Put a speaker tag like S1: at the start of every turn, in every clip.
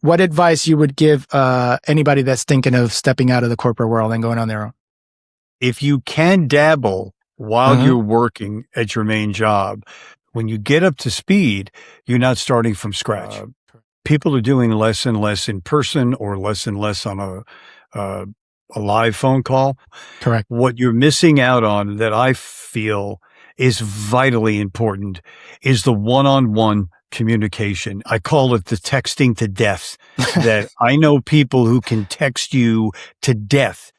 S1: what advice you would give anybody that's thinking of stepping out of the corporate world and going on their own?
S2: If you can dabble while
S1: Mhm.
S2: you're working at your main job, when you get up to speed, you're not starting from scratch. People are doing less and less in person or less and less on uh, a live phone call.
S1: Correct.
S2: What you're missing out on that I feel is vitally important is the one-on-one communication. I call it the texting to death. That I know people who can text you to death.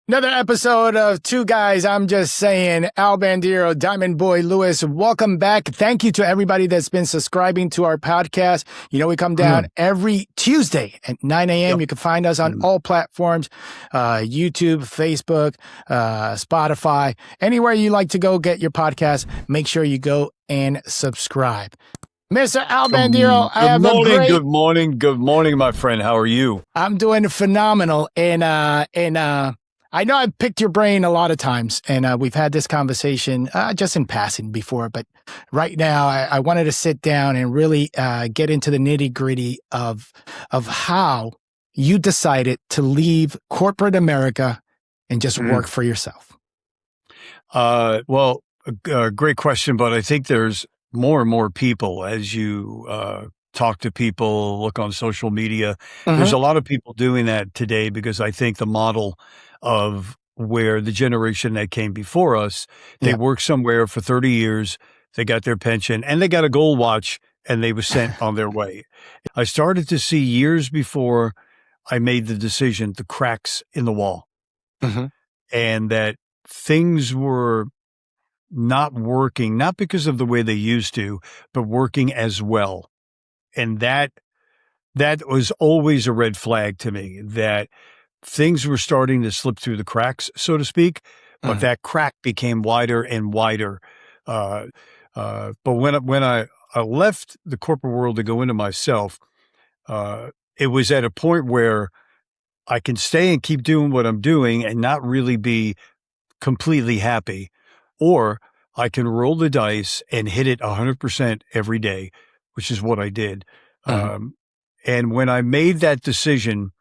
S1: Another episode of Two Guys, I'm Just Saying. Al Bandiero, Diamond Boy Lewis, welcome back. Thank you to everybody that's been subscribing to our podcast. You know, we come down every Tuesday at 9 a.m.
S2: Yep.
S1: You can find us on all platforms, YouTube, Facebook, Spotify, anywhere you like to go get your podcast. Make sure you go and subscribe. Mr. Al Bandiero, I have
S2: Good morning, my friend. How are you?
S1: I'm doing phenomenal. And I know I've picked your brain a lot of times, and we've had this conversation just in passing before, but right now I wanted to sit down and really get into the nitty-gritty of how you decided to leave corporate America and just work for yourself.
S2: Great question, but I think there's more and more people as you talk to people, look on social media. There's a lot of people doing that today because I think the model of where the generation that came before us, they worked somewhere for 30 years, they got their pension, and they got a gold watch, and they were sent on their way. I started to see years before I made the decision, the cracks in the wall, and that things were not working, not because of the way they used to, but working as well. And that was always a red flag to me, that things were starting to slip through the cracks, so to speak, but that crack became wider and wider. But when I left the corporate world to go into myself, it was at a point where I can stay and keep doing what I'm doing and not really be completely happy, or I can roll the dice and hit it 100% every day, which is what I did. And when I made that decision,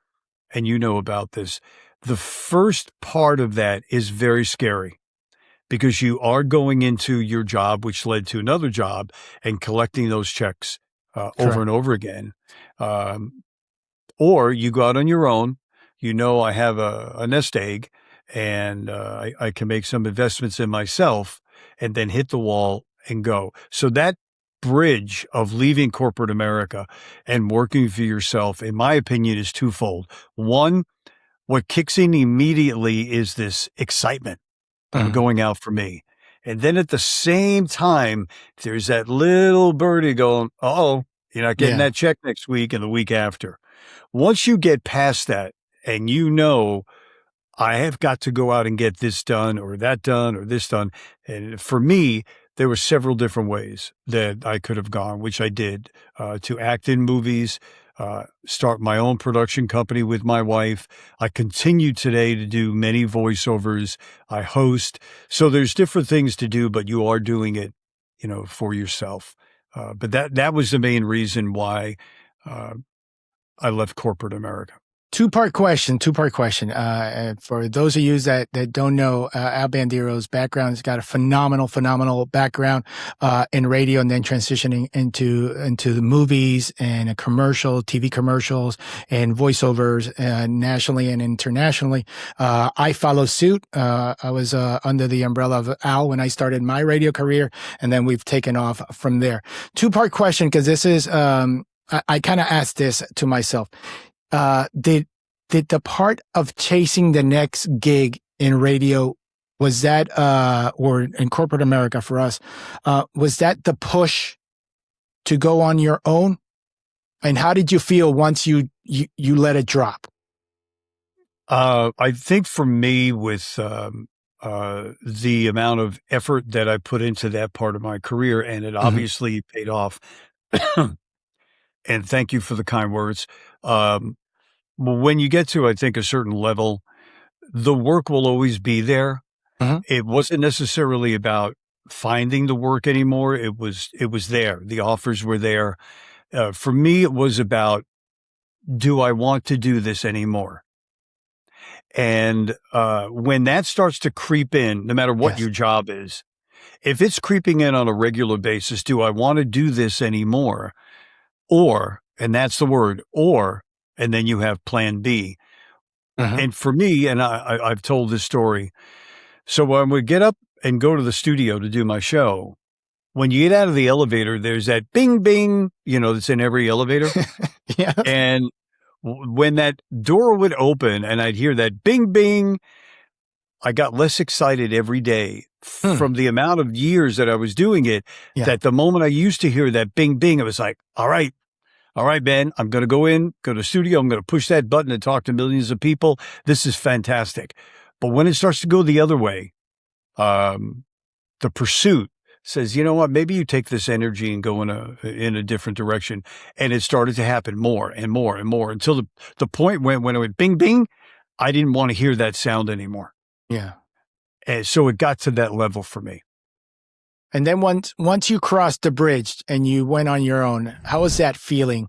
S2: and you know about this, the first part of that is very scary because you are going into your job, which led to another job, and collecting those checks over and over again. Or you go out on your own. You know, I have a nest egg, and I can make some investments in myself and then hit the wall and go. So that bridge of leaving corporate America and working for yourself, in my opinion, is twofold. One, what kicks in immediately is this excitement of going out for me. And then at the same time, there's that little birdie going, uh-oh, you're not getting that check next week and the week after. Once you get past that and you know, I have got to go out and get this done or that done or this done. And for me, there were several different ways that I could have gone, which I did, to act in movies, start my own production company with my wife. I continue today to do many voiceovers. I host. So there's different things to do, but you are doing it, you know, for yourself. But that was the main reason why I left corporate America.
S1: Two-part question. For those of you that don't know, Al Bandiero's background, he's got a phenomenal background in radio, and then transitioning into the movies and TV commercials and voiceovers nationally and internationally. I follow suit. I was under the umbrella of Al when I started my radio career, and then we've taken off from there. Two-part question, because this is I kind of asked this to myself. Did the part of chasing the next gig in radio, was that, or in corporate America for us, was that the push to go on your own? And how did you feel once you let it drop?
S2: I think for me, with the amount of effort that I put into that part of my career, and it
S1: Mhm.
S2: obviously paid off. And thank you for the kind words. When you get to, I think, a certain level, the work will always be there.
S1: Mhm.
S2: It wasn't necessarily about finding the work anymore. It was there. The offers were there. For me, it was about, do I want to do this anymore? And when that starts to creep in, no matter what
S1: Yes.
S2: your job is, if it's creeping in on a regular basis, do I want to do this anymore? Or, and that's the word, or, and then you have plan B.
S1: Mhm.
S2: And for me, and I've told this story. So when we get up and go to the studio to do my show, when you get out of the elevator, there's that bing, bing, that's in every elevator.
S1: Yes.
S2: And when that door would open and I'd hear that bing, bing, I got less excited every day
S1: Hmm.
S2: from the amount of years that I was doing it,
S1: Yeah.
S2: that the moment I used to hear that bing, bing, it was like, all right, man, I'm going to go to the studio. I'm going to push that button and talk to millions of people. This is fantastic. But when it starts to go the other way, um, the pursuit says, you know what, maybe you take this energy and go in a different direction. And it started to happen more and more and more until the point when it went bing, bing, I didn't want to hear that sound anymore.
S1: Yeah.
S2: And so it got to that level for me.
S1: And then once you crossed the bridge and you went on your own, how was that feeling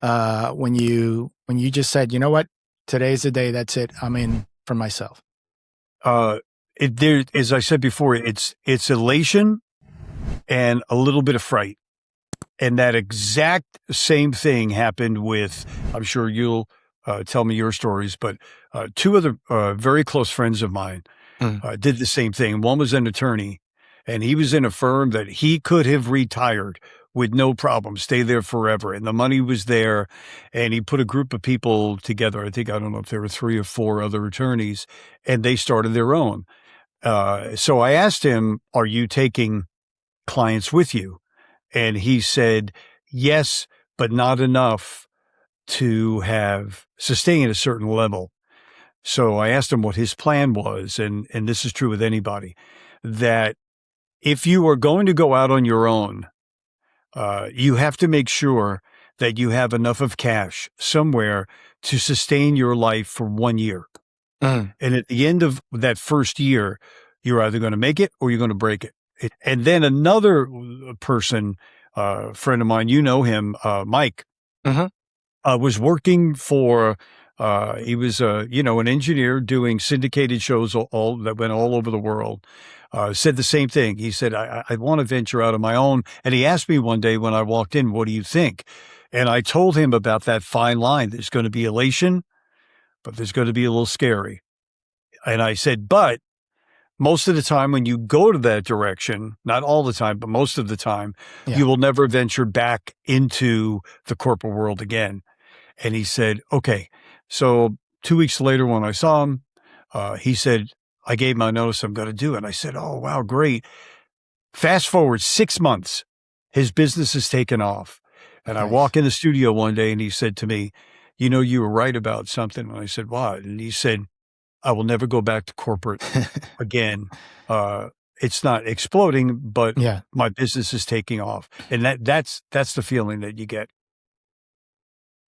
S1: when you just said, you know what, today's the day, that's it, I'm in for myself?
S2: Uh, there, as I said before, it's elation and a little bit of fright. And that exact same thing happened with, I'm sure you'll tell me your stories, but two other very close friends of mine
S1: Mm.
S2: did the same thing. One was an attorney, and he was in a firm that he could have retired with no problem, stay there forever. And the money was there. And he put a group of people together. I don't know if there were 3 or 4 other attorneys, and they started their own. So I asked him, are you taking clients with you? And he said, yes, but not enough to have sustained a certain level. So I asked him what his plan was. And this is true with anybody, that if you are going to go out on your own, you have to make sure that you have enough of cash somewhere to sustain your life for 1 year.
S1: Mm.
S2: And at the end of that first year, you're either going to make it or you're going to break it. And then another person, friend of mine, you know him, Mike,
S1: Mhm.
S2: was working for, he was, an engineer doing syndicated shows all that went all over the world. Said the same thing. He said, I want to venture out on my own. And he asked me one day when I walked in, what do you think? And I told him about that fine line. There's going to be elation, but there's going to be a little scary. And I said, but most of the time when you go to that direction, not all the time, but most of the time,
S1: Yeah.
S2: you will never venture back into the corporate world again. And he said, okay. So 2 weeks later, when I saw him, he said, I gave my notice, I'm going to do it. And I said, oh, wow, great. Fast forward 6 months, his business has taken off. And I
S1: Nice.
S2: walk in the studio one day and he said to me, you were right about something. And I said, what? And he said, I will never go back to corporate again. It's not exploding, but
S1: Yeah.
S2: my business is taking off. And that's the feeling that you get.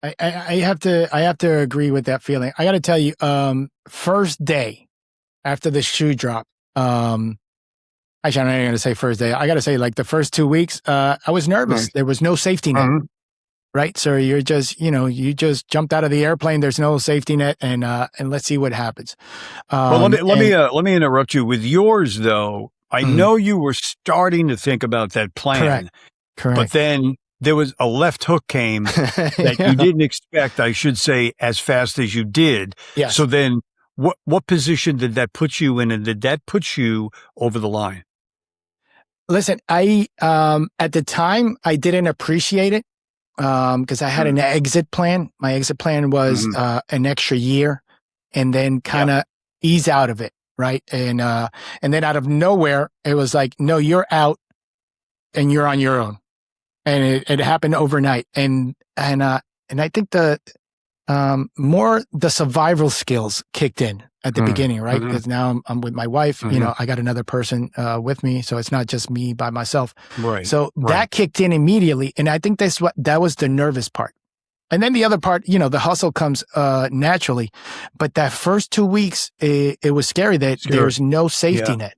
S1: I have to agree with that feeling. I got to tell you, first day after the shoe drop, actually, I'm not even going to say first day. I got to say, like the first 2 weeks, I was nervous.
S2: Right.
S1: There was no safety net, right? So you're just, you just jumped out of the airplane. There's no safety net, and let's see what happens.
S2: Well,
S1: And
S2: let me interrupt you with yours though. I
S1: mhm,
S2: know you were starting to think about that
S1: correct,
S2: plan, but
S1: correct.
S2: then there was a left hook came that you
S1: Yeah.
S2: didn't expect, I should say, as fast as you did. So
S1: Yes.
S2: then what position did that put you in, and did that put you over the line?
S1: Listen, at the time I didn't appreciate it because I had
S2: Mm,
S1: an exit plan. My exit plan was
S2: mhm.
S1: an extra year, and then
S2: Yep.
S1: kind of ease out of it, right? And then out of nowhere, it was like, no, you're out, and you're on your own. and it happened overnight. And I think more the survival skills kicked in at the beginning, right?
S2: Mm-hmm.
S1: Because now I'm with my wife,
S2: Mm-hmm.
S1: I got another person with me. So it's not just me by myself.
S2: Right.
S1: So
S2: Right.
S1: that kicked in immediately. And I think that was the nervous part. And then the other part, the hustle comes naturally. But that first 2 weeks, it was scary that there's no safety net.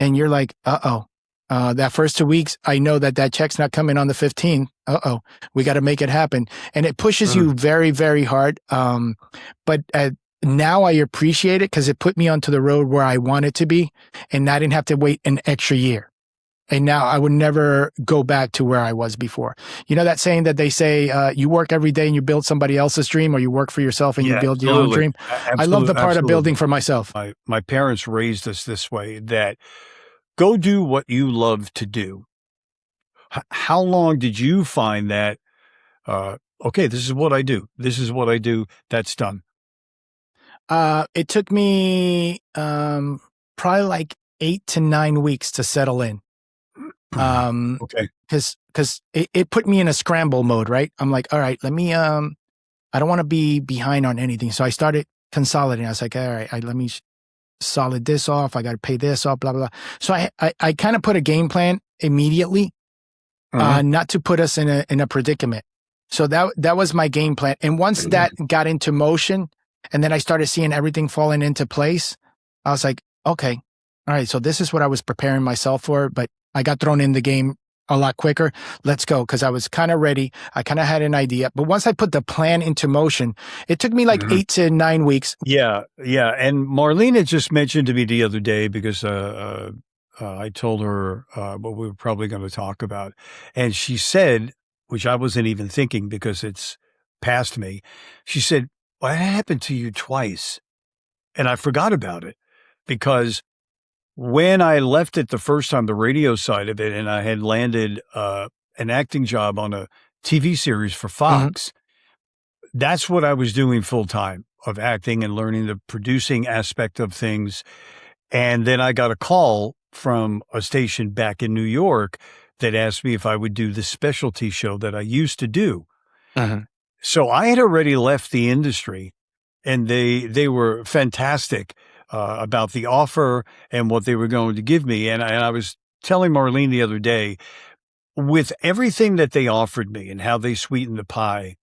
S1: And you're like, uh-oh. That first 2 weeks, I know that check's not coming on the 15th. Uh-oh, we got to make it happen. And it pushes you very, very hard. But now I appreciate it because it put me onto the road where I wanted to be, and I didn't have to wait an extra year. And now I would never go back to where I was before. You know that saying that they say, you work every day and you build somebody else's dream, or you work for yourself and you build your own dream? I love the part of building for myself.
S2: My parents raised us this way, that go do what you love to do. How long did you find that, okay, this is what I do. This is what I do. That's done.
S1: It took me probably like 8 to 9 weeks to settle in.
S2: Okay.
S1: Because it put me in a scramble mode, right? I'm like, all right, let me, I don't want to be behind on anything. So I started consolidating. I was like, all right, let me solid this off. I got to pay this off, blah, blah, blah. So I kind of put a game plan immediately, not to put us in a predicament. So that was my game plan. And once that got into motion, and then I started seeing everything falling into place, I was like, okay, all right, so this is what I was preparing myself for, but I got thrown in the game a lot quicker. Let's go, because I was kind of ready. I kind of had an idea. But once I put the plan into motion, it took me like 8 to 9 weeks.
S2: Yeah, yeah. And Marlena just mentioned to me the other day, because I told her what we were probably going to talk about. And she said, which I wasn't even thinking because it's past me, she said, "What happened to you twice?" And I forgot about it, because when I left it the first time, the radio side of it, and I had landed an acting job on a TV series for Fox, that's what I was doing full time, of acting and learning the producing aspect of things. And then I got a call from a station back in New York that asked me if I would do the specialty show that I used to do. So I had already left the industry, and they were fantastic about the offer and what they were going to give me. And I was telling Marlene the other day, with everything that they offered me and how they sweetened the pie,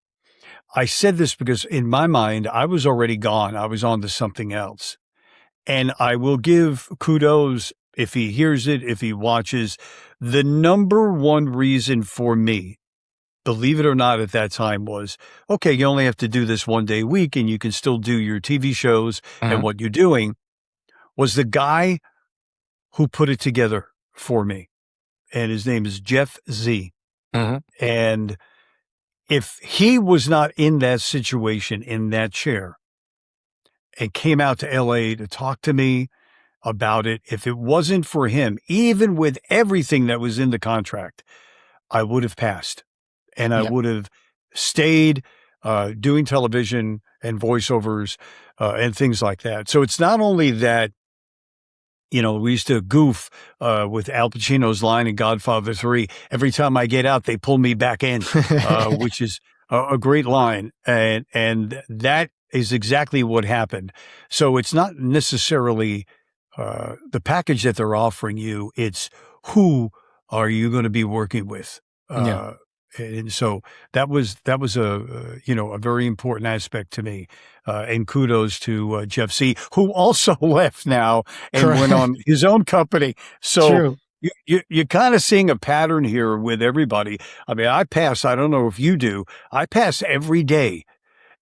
S2: I said this because in my mind, I was already gone. I was on to something else. And I will give kudos, if he hears it, if he watches, the number one reason for me, believe it or not, at that time was, okay, you only have to do this 1 day a week and you can still do your TV shows and what you're doing, was the guy who put it together for me. And his name is Jeff Z. And if he was not in that situation, in that chair, and came out to LA to talk to me about it, if it wasn't for him, even with everything that was in the contract, I would have passed. And I would have stayed doing television and voiceovers and things like that. So it's not only that, we used to goof with Al Pacino's line in Godfather 3, every time I get out, they pull me back in, which is a great line. And that is exactly what happened. So it's not necessarily the package that they're offering you. It's who are you going to be working with? And so that was a very important aspect to me. And kudos to Jeff C., who also left now and went on his own company. So you're kind of seeing a pattern here with everybody. I mean, I don't know if you do, I pass every day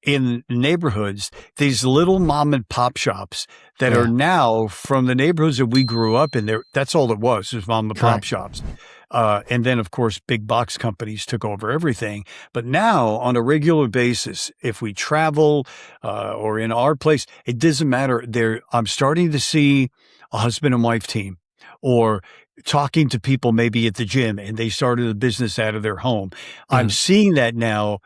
S2: in neighborhoods, these little mom and pop shops that are now from the neighborhoods that we grew up in. There, that's all it was mom and pop shops. And then, of course, big box companies took over everything. But now, on a regular basis, if we travel or in our place, it doesn't matter. I'm starting to see a husband and wife team, or talking to people maybe at the gym, and they started a business out of their home. I'm seeing that now,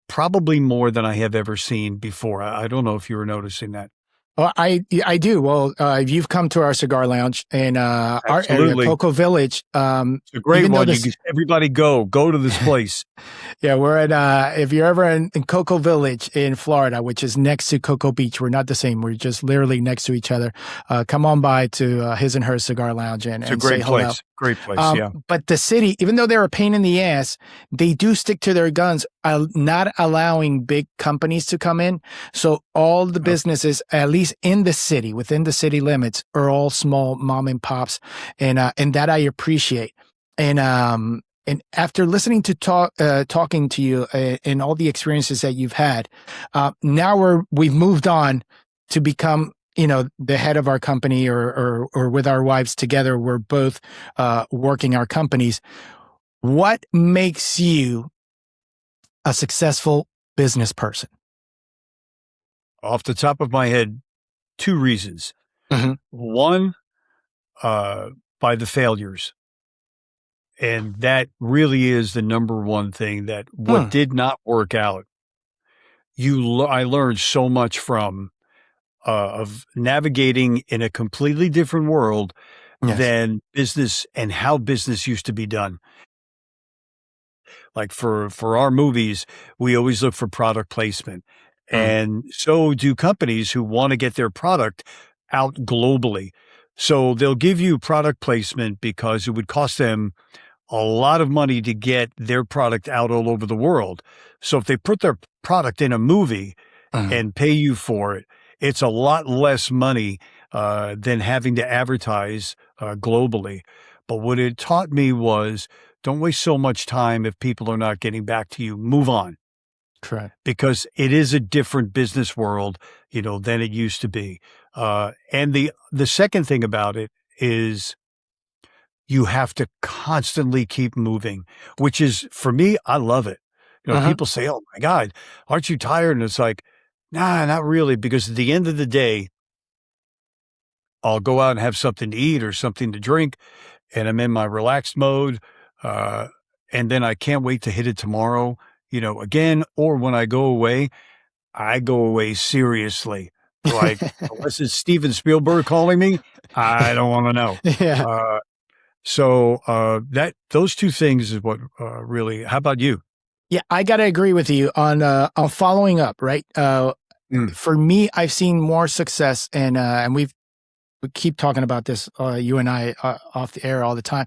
S2: probably more than I have ever seen before. I don't know if you were noticing that.
S1: Oh, I do. Well, you've come to our cigar lounge in our area,
S2: Absolutely.
S1: Cocoa Village.
S2: It's a great
S1: Even though
S2: one.
S1: this,
S2: Everybody go to this place.
S1: yeah, we're at if you're ever in Cocoa Village in Florida, which is next to Cocoa Beach, we're not the same. We're just literally next to each other. Come on by to his and her cigar lounge
S2: It's a
S1: and say
S2: great
S1: hello.
S2: place. Great place. Yeah.
S1: But the city, even though they're a pain in the ass, they do stick to their guns, not allowing big companies to come in. So all the
S2: Okay.
S1: businesses, at least in the city, within the city limits, are all small mom and pops, and that I appreciate. And after listening to talking to you and all the experiences that you've had, now we've moved on to become, the head of our company, or with our wives together, we're both working our companies. What makes you a successful business person?
S2: Off the top of my head, two reasons.
S1: Mhm.
S2: One, by the failures. And that really is the number one thing, that what
S1: Hmm.
S2: did not work out, I learned so much from, of navigating in a completely different world
S1: Yes.
S2: than business and how business used to be done. Like for our movies, we always look for product placement.
S1: Mm.
S2: And so do companies who want to get their product out globally. So they'll give you product placement because it would cost them a lot of money to get their product out all over the world. So if they put their product in a movie
S1: Mm.
S2: and pay you for it, it's a lot less money than having to advertise globally. But what it taught me was, don't waste so much time if people are not getting back to you. Move on,
S1: Correct.
S2: because it is a different business world, than it used to be. And the second thing about it is, you have to constantly keep moving, which is, for me, I love it.
S1: Mhm.
S2: People say, "Oh my God, aren't you tired?" And it's like, nah, not really, because at the end of the day, I'll go out and have something to eat or something to drink, and I'm in my relaxed mode. Uh, and then I can't wait to hit it tomorrow, again. Or when I go away seriously. Like, unless it's Steven Spielberg calling me, I don't want to know.
S1: Yeah.
S2: Uh, so that those two things is what really. How about you?
S1: Yeah, I gotta agree with you on following up, right?
S2: Mm,
S1: For me, I've seen more success, and we keep talking about this, you and I, off the air all the time.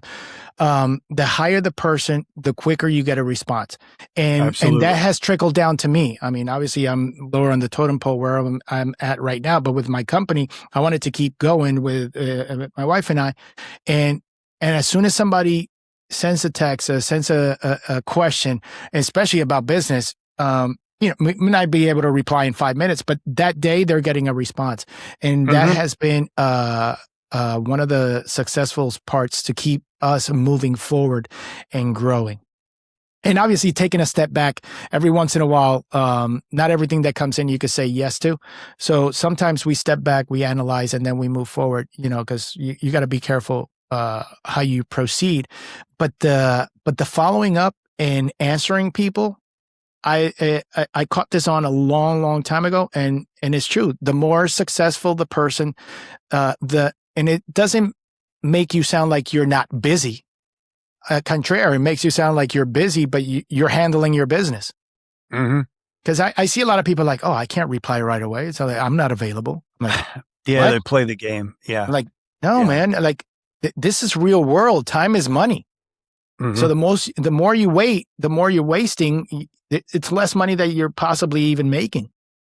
S1: The higher the person, the quicker you get a response, and that
S2: absolutely.
S1: has trickled down to me. I mean, obviously, I'm lower on the totem pole where I'm at right now, but with my company, I wanted to keep going with my wife and I, and and as soon as somebody sends a text, sends a question, especially about business, we may not be able to reply in 5 minutes, but that day they're getting a response, and that
S2: Hmm.
S1: has been one of the successful parts to keep us moving forward and growing. And obviously, taking a step back every once in a while, not everything that comes in you could say yes to. So sometimes we step back, we analyze, and then we move forward. Because you got to be careful how you proceed. But the following up and answering people, I caught this on a long, long time ago, and it's true. The more successful the person, the and it doesn't make you sound like you're not busy. Contrary, it makes you sound like you're busy, but you're handling your business.
S2: Hmm.
S1: Because I see a lot of people like, oh, I can't reply right away. So like, I'm not available. I'm like,
S2: Yeah,
S1: what?
S2: they play the game. Yeah,
S1: I'm like, no,
S2: yeah.
S1: man. Like, this is real world. Time is money. So
S2: Hmm.
S1: the more you wait, the more you're wasting. It's less money that you're possibly even making.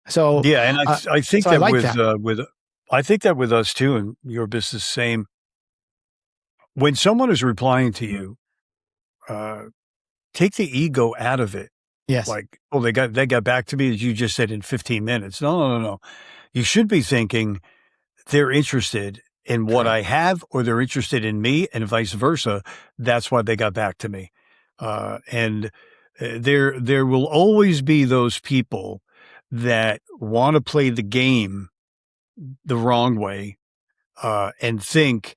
S1: So,
S2: Yeah, and
S1: uh,
S2: I think
S1: so I
S2: that
S1: like that.
S2: with I think that with us too, and your business, same. When someone is replying to you, uh, take the ego out of it.
S1: Yes.
S2: Like, oh, they got back to me, as you just said, in 15 minutes. No, no, no, no. You should be thinking, they're interested in what
S1: Correct.
S2: I have, or they're interested in me, and vice versa. That's why they got back to me. And there will always be those people that want to play the game the wrong way, and think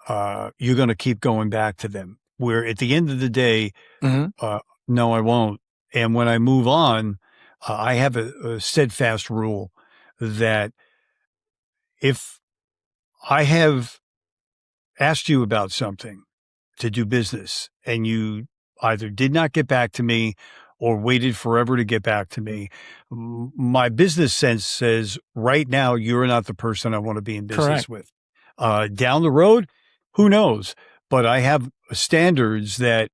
S2: you're going to keep going back to them. Where at the end of the day,
S1: Hmm.
S2: uh, no, I won't. And when I move on, I have a steadfast rule that if I have asked you about something to do business and you either did not get back to me or waited forever to get back to me, my business sense says right now you're not the person I want to be in business
S1: Correct.
S2: with. Down the road, who knows? But I have standards that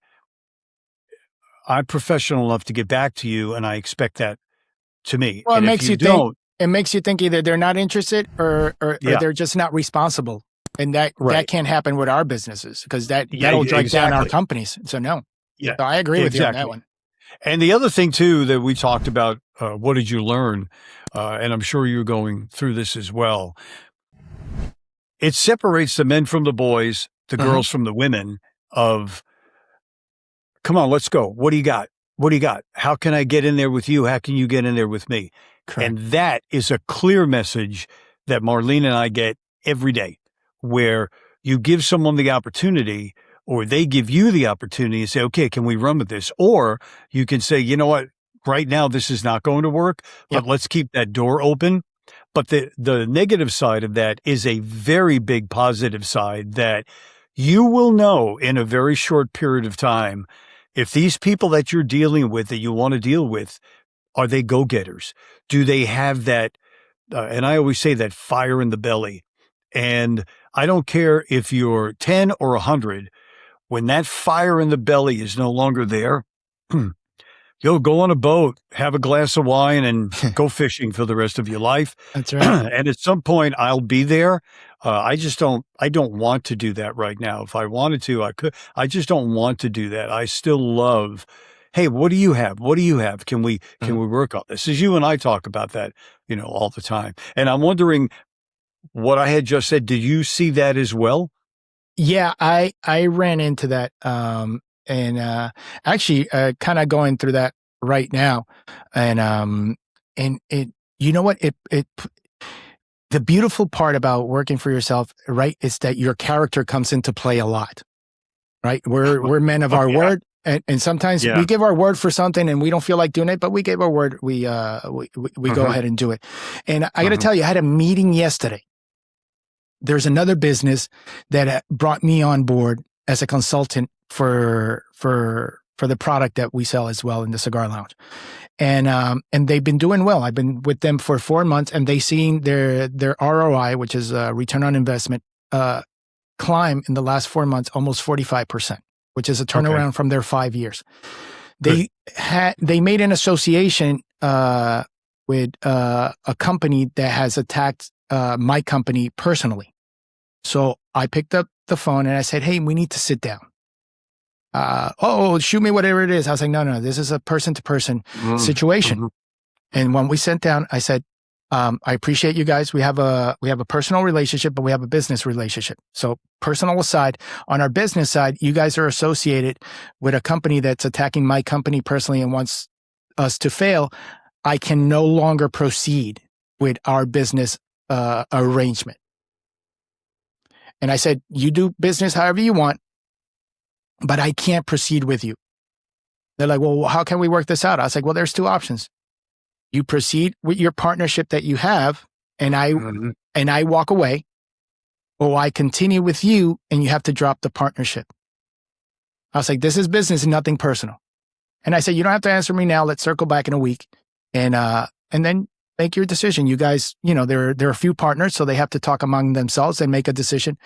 S2: I'm professional enough to get back to you, and I expect that to me.
S1: Well,
S2: And if you don't,
S1: it makes you think either they're not interested or
S2: yeah,
S1: they're just not responsible. And that
S2: right.
S1: can't happen with our businesses because
S2: Yeah,
S1: that'll drag down our
S2: exactly.
S1: companies. So no.
S2: Yeah,
S1: So I agree with you on that
S2: exactly.
S1: one.
S2: And the other thing too that we talked about, what did you learn? And I'm sure you're going through this as well. It separates the men from the boys, the
S1: Mhm.
S2: girls from the women of, come on, let's go. What do you got? What do you got? How can I get in there with you? How can you get in there with me?
S1: Correct.
S2: And that is a clear message that Marlene and I get every day, where you give someone the opportunity or they give you the opportunity and say, okay, can we run with this? Or you can say, you know what, right now this is not going to work,
S1: Yep.
S2: but let's keep that door open. But the negative side of that is a very big positive side that you will know in a very short period of time if these people that you're dealing with, that you want to deal with, are they go-getters? Do they have that, and I always say that fire in the belly. And I don't care if you're 10 or 100, when that fire in the belly is no longer there, you'll go on a boat, have a glass of wine, and go fishing for the rest of your life.
S1: That's right.
S2: And at some point, I'll be there. I don't want to do that right now. If I wanted to, I could. I just don't want to do that. I still love, hey, what do you have? What do you have? Can we work on this? As you and I talk about that, all the time. And I'm wondering what I had just said. Did you see that as well?
S1: Yeah, I ran into that and actually kind of going through that right now. And it you know what it the beautiful part about working for yourself, right, is that your character comes into play a lot. Right? We're men of
S2: Oh,
S1: our
S2: yeah.
S1: word. And sometimes
S2: Yeah.
S1: we give our word for something and we don't feel like doing it, but we gave our word. We go ahead and do it. And I got to tell you, I had a meeting yesterday. There's another business that brought me on board as a consultant for the product that we sell as well in the cigar lounge. And they've been doing well. I've been with them for 4 months and they seen their ROI, which is return on investment, climb in the last 4 months, almost 45%, which is a turnaround from their 5 years. They made an association with a company that has attacked my company personally. So I picked up the phone and I said, hey, we need to sit down. Shoot me whatever it is. I was like, no, this is a person-to-person situation. And when we sat down, I said, I appreciate you guys. We have a personal relationship, but we have a business relationship. So personal aside, on our business side, you guys are associated with a company that's attacking my company personally and wants us to fail. I can no longer proceed with our business arrangement. And I said, you do business however you want, but I can't proceed with you. They're like, well, how can we work this out? I was like, well, there's two options. You proceed with your partnership that you have, and I walk away, or I continue with you and you have to drop the partnership. I was like, this is business and nothing personal. And I said, you don't have to answer me now. Let's circle back in a week and then make your decision. You guys, there are a few partners, so they have to talk among themselves and make a decision.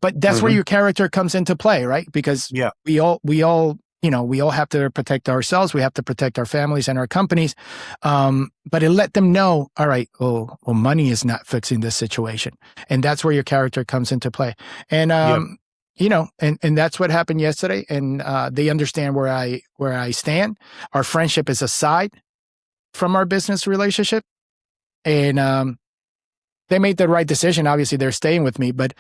S1: But that's where your character comes into play, right? Because we all have to protect ourselves. We have to protect our families and our companies. But it let them know, all right, well, money is not fixing this situation. And that's where your character comes into play. And, and that's what happened yesterday. And they understand where I stand. Our friendship is aside from our business relationship. And they made the right decision. Obviously, they're staying with me, but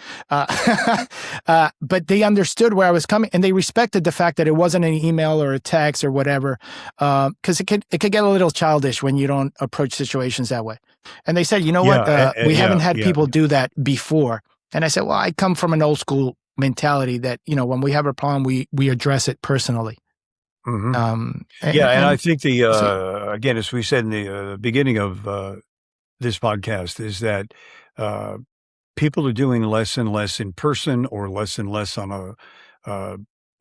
S1: they understood where I was coming, and they respected the fact that it wasn't an email or a text or whatever, because it could get a little childish when you don't approach situations that way. And they said, you know what, we haven't had people do that before. And I said, well, I come from an old school mentality that when we have a problem, we address it personally.
S2: And I think again, as we said in the beginning of this podcast, is that people are doing less and less in person or less and less on uh,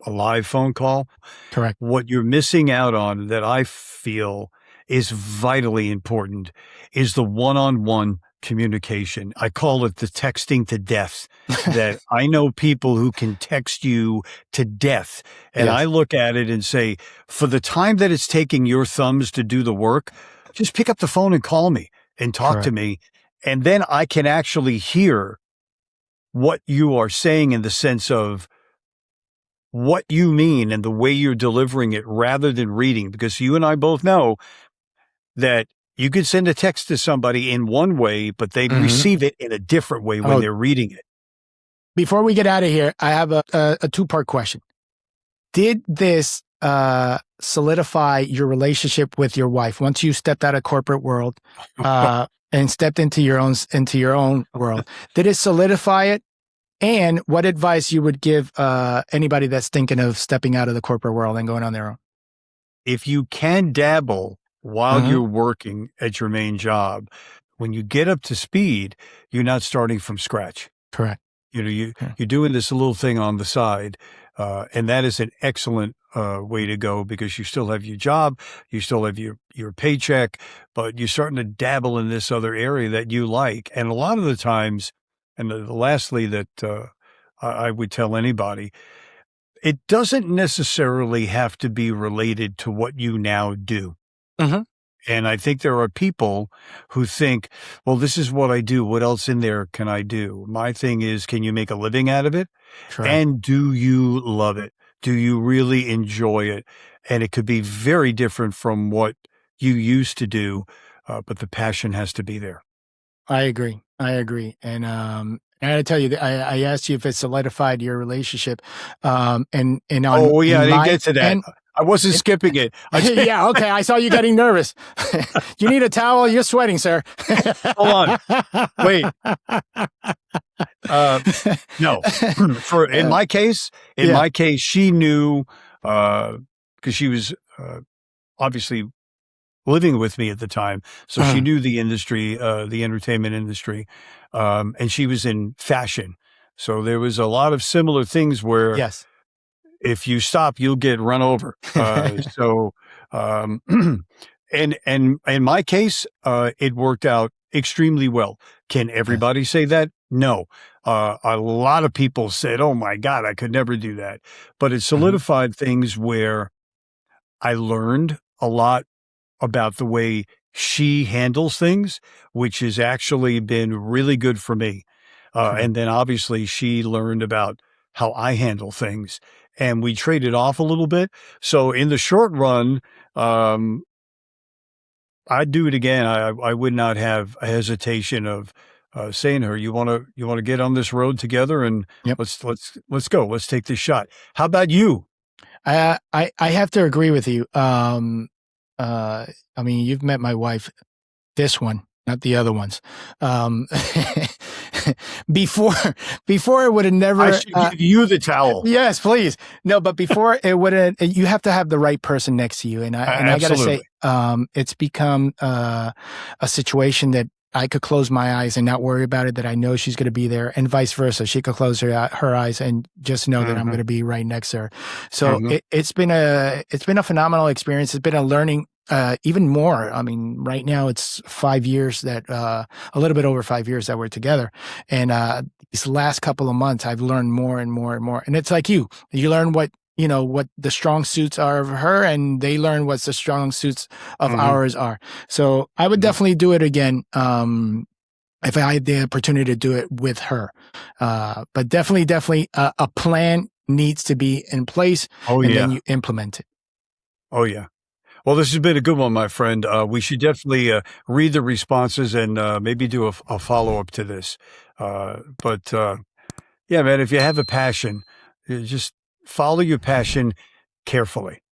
S2: a live phone call.
S1: Correct.
S2: What you're missing out on that I feel is vitally important is the one-on-one communication. I call it the texting to death, that I know people who can text you to death. And I
S1: Yes.
S2: look at it and say, for the time that it's taking your thumbs to do the work, just pick up the phone and call me and talk to
S1: Correct.
S2: me. And then I can actually hear what you are saying in the sense of what you mean and the way you're delivering it rather than reading, because you and I both know that you could send a text to somebody in one way, but they'd
S1: Mhm.
S2: receive it in a different way when
S1: Oh,
S2: they're reading it.
S1: before we get out of here, I have a two-part question. Did this solidify your relationship with your wife once you stepped out of corporate world and stepped into your own world? Did it solidify it? And what advice you would give anybody that's thinking of stepping out of the corporate world and going on their own?
S2: If you can dabble while
S1: Mhm.
S2: you're working at your main job, when you get up to speed, you're not starting from scratch.
S1: Correct.
S2: You know,
S1: Okay.
S2: you're doing this little thing on the side, and that is an excellent way to go because you still have your job, you still have your paycheck, but you're starting to dabble in this other area that you like. And a lot of the times, and lastly, that I would tell anybody, it doesn't necessarily have to be related to what you now do.
S1: Mhm.
S2: And I think there are people who think, well, this is what I do. What else in there can I do? My thing is, can you make a living out of it?
S1: Correct.
S2: And do you love it? Do you really enjoy it? And it could be very different from what you used to do, but the passion has to be there.
S1: I agree. I agree. And I got to tell you, that I asked you if it solidified your relationship, and on
S2: Oh, yeah,
S1: in
S2: I didn't
S1: my
S2: get to that.
S1: and
S2: I wasn't skipping it.
S1: yeah, okay. I saw you getting nervous. You need a towel? You're sweating, sir.
S2: Hold on. Wait. Uh, no,
S1: Uh,
S2: in
S1: yeah.
S2: my case, she knew, because she was, obviously living with me at the time. So she
S1: Mhm.
S2: knew the industry, the entertainment industry, and she was in fashion. So there was a lot of similar things where
S1: Yes.
S2: if you stop, you'll get run over. Um, and in my case, it worked out extremely well. Can
S1: Yes.
S2: everybody say that? No. A lot of people said, "Oh my God, I could never do that." But it
S1: Mhm.
S2: solidified things where I learned a lot about the way she handles things, which has actually been really good for me.
S1: Correct.
S2: And then obviously she learned about how I handle things and we traded off a little bit. So in the short run, um, I'd do it again. I would not have a hesitation of saying to her, you want to get on this road together and
S1: Yep.
S2: let's go. Let's take this shot. How about you?
S1: I have to agree with you. Uh, I mean, you've met my wife. This one, not the other ones. Um, before, before it would have
S2: I
S1: never.
S2: should give you the towel.
S1: Yes, please. No, but before it would have. You have to have the right person next to you, and I got to say,
S2: Absolutely.
S1: it's become a situation that I could close my eyes and not worry about it. That I know she's going to be there, and vice versa. She could close her eyes and just know that I'm
S2: Hmm.
S1: going to be right next to her. So
S2: Hmm.
S1: it's been a phenomenal experience. It's been a learning even more. I mean, right now it's 5 years that a little bit over 5 years that we're together, and these last couple of months I've learned more and more and more. And it's like you learn what what the strong suits are of her, and they learn what's the strong suits of
S2: Hmm.
S1: ours are. So I would
S2: Mhm.
S1: definitely do it again. If I had the opportunity to do it with her, but definitely, a plan needs to be in place,
S2: Oh,
S1: and then
S2: yeah.
S1: you implement it.
S2: Oh, yeah. Well, this has been a good one, my friend. We should definitely read the responses and maybe do a follow-up to this. But yeah, man, if you have a passion, just follow your passion carefully.